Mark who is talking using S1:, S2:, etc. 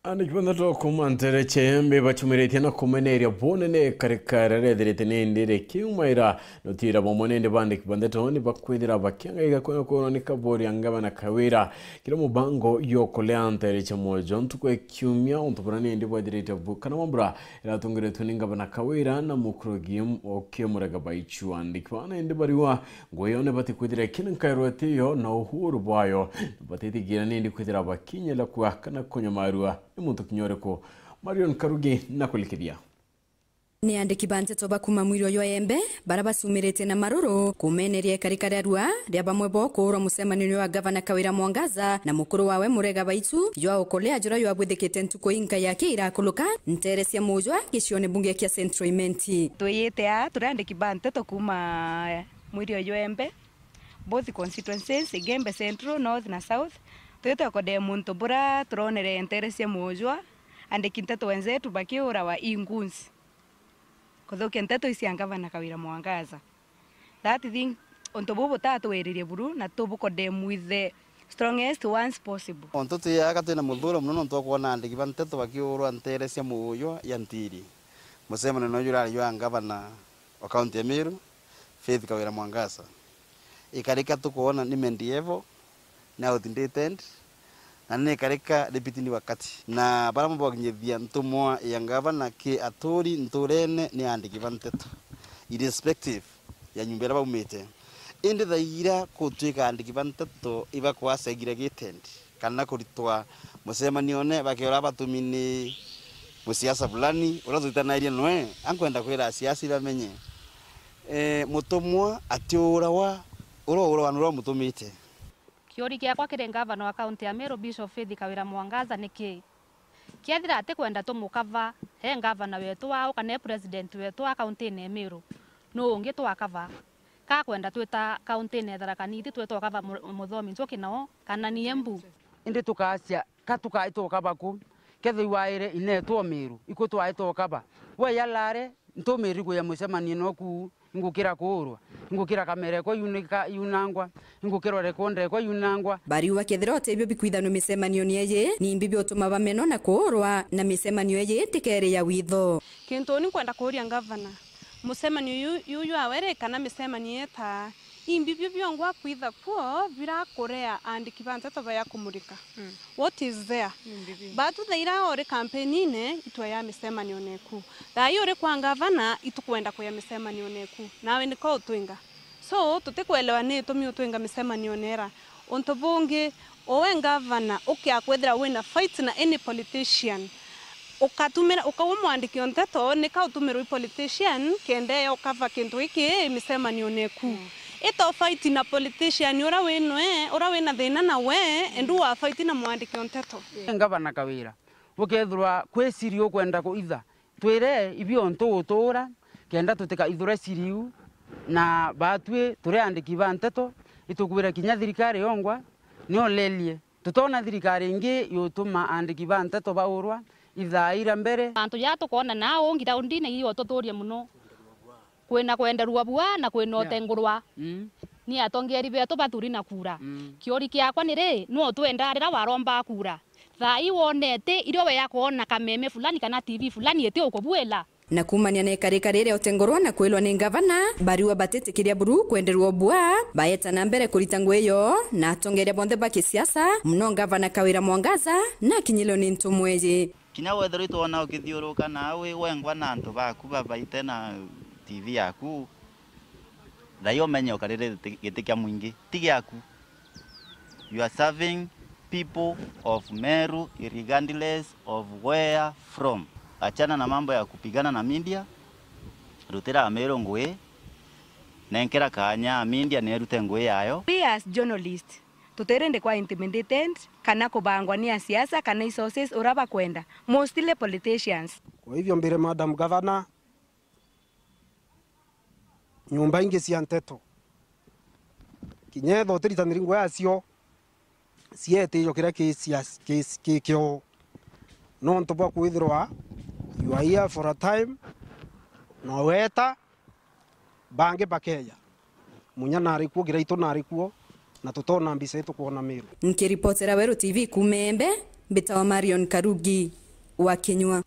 S1: Andikwenda to kumantere chembe bachumerete na kumeneria bonene karikara derete nendere kiumaira notira bomonende bande kibande to ni bakwidira bakyanga igakona ko ni kabori angaba na kawira kira mubango yokoleantere chamojo ntukwe kiumya ontubrane ndi bodirete bukana mambra ira tungire tuninga bana kawira na mukrogim okemuraga baichu andikwana ndi bariwa ngoyone batikwidira kinankairoti yo na uhuru bayo batitigira ndi kwidira bakinyela kwa kana konyamarua muntu kinyoreko Marion Karuge nakulikiria
S2: ni andiki bante toba kuma mwiro yo embe baraba sumirete na maroro kumeneria karikara rua ria bamwe boko ro musemanino wa gavana Kawira Mwangaza na mukuru wawe Murega Baitu yo okolea jura yo abwethekete ntuko inka yake irakuluka nteresia mujwa gicione bunge kia Central Imenti
S3: tuyete a turandiki bante to kuma mwiro yo embe both constituencies Igembe Central, North na South tuto kode muntu bura turonere enteresia mujwa ande kinteto wenzetu bakiura wa ingunzi kuthokia nteto isiangava na Kawira Mwangaza that thing ontobo tatu werire buru na tobo kode with the strongest ones possible
S4: ontoto yaka tena muthuro muno nto kuona ande kibanteto bakiura enteresia mujwa yantiri musema no yura yo angava na account ya Meru Faith Kawira Mwangaza ikarika tukuona ni mendievo na outdated na ne kareka deputy ni wakati na bara mbo kinyethia ntumwa ya ngavana ke atori nturene ni andiki banteto irrespective ya nyumbera baumete indi thaira kutwika andiki banteto iba kwa segregated kana kuritwa musemanio ne bakiora batumini musiasa fulani urazutana iria noe ankwenda kwira siasa bamenye mutumwa atiura wa uro wanura mutumite
S5: kiori kia kwa kire gavana wa kaunti ya Meru Bishop Faith Kawira Mwangaza niki kiathira ate kwenda tumukava he gavana wetu wao kana president wetu wa kaunti ya Meru no ungi twakava ka kwenda twita kaunti ne Tharaka Nithi twetwa kava muthomi njoki nao kana ni Embu
S6: indi tukasia katukaito kabaku kethe waire inetwo Meru iko twaito kaba we yalare nto Meru go ya musemani noku ngukira kurwa ngukira kamera ko yunika yunangwa ngukira rekonde ko yunangwa
S2: bari wa kethira otebyo bikwithano misemanio niye ni mbibi otuma bameno na kurwa na misemanio ye tikere ya witho
S7: kintu ni kwenda kuria gavana musemanio yuyu awere kana misemanio ta imbibi byongwa kwitha kuo bira korea and kibanteto baya kumurika what is there batu theira ore campaign ine itwa ya misemanio neku thai ore kwa gavana itukwenda kwa misemanio neku nawe niko utwinga so tutikuelewa ni tumi utwinga misemanio nera ontobonge owe gavana ukiakwethira wina fight na any politician ukatumira ukawumwandiki onteto nika utumirwa politician kende ukava kintu iki misemanio neku ito fight na politician ora wina thina na we endu wa fight na mwandiki onteto
S6: gavana Kawira ukethirwa kwesirio kwenda kuitha twire ibio ntutura kenda tutika ithura siriu na batwe turi andiki banteto itukubira kinya thirikari yongwa nio lelie tutona thirikari ingi yutuma andiki banteto baurwa ithaira mbere
S5: antu ya tukona nao ngira undine iyo tuturie muno kwena kwenderwa bua na kwena otengurwa ni atongeri beto baturi na kura kiori kiakwa ni ri no twenda rira waromba kura thai wonete irio we yakona kameme fulani kana TV fulani ete ukobwela
S2: na kumania ne karikare otengorwa na kwelwa ni gavana bariwa batete kiria buru kwenderwa bua bayeta na mbere kuritangwe yo na atongeria bonde baki siasa mno gavana Kawira Mwangaza na kinyilo ni ntumweje
S8: kinya wethero itona ukithiuruka nawe wengwa na antu baku babaite na TV yaku thayo menyo karire gitikia mwingi tigiaku you are serving people of Meru regardless of where from achana na mambo ya kupigana na media rutira Meru ngwe nenkera kanya media ne rute ngwe yayo
S3: we as journalists tuterende kwa intimidated kana kubangwa ni siasa kana resources uraba kwenda mostly politicians
S9: kwa hivyo mbere Madam Governor nyumba ingi cia nteto kinyetho tiritanisiri ngwa yacio ciete kira kio no ntoba kwithirwa you are here for a time no weta bange bakeya munya nari kugira itu nari kuo na tutona mbisa itu kuona Meru
S2: nkiripotera Weru TV kumembe Betawa Marion Karugi wa Kinyua.